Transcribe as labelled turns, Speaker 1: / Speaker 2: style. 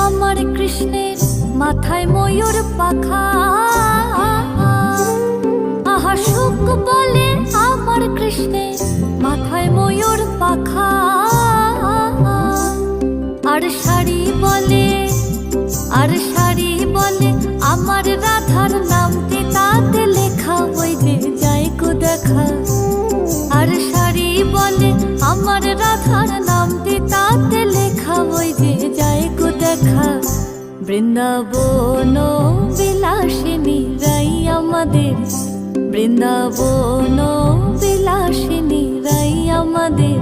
Speaker 1: আমার কৃষ্ণের মাথায় ময়ূর পাখা। আহা সুখ বলে আমার কৃষ্ণের মাথায় ময়ূর পাখা। আর শাড়ি বলে, আর শাড়ি বলে আমার রাধার নামটি তাতে লেখা, ওই যে যাই গো দেখা। আর শাড়ি বলে আমার রাধার নামটি তাতে লেখা, ওই যে যাই গো দেখা। বৃন্দাবন বিলাসিনী রাই আমাদের, বৃন্দাবন বিলাসিনী রাই আমাদের।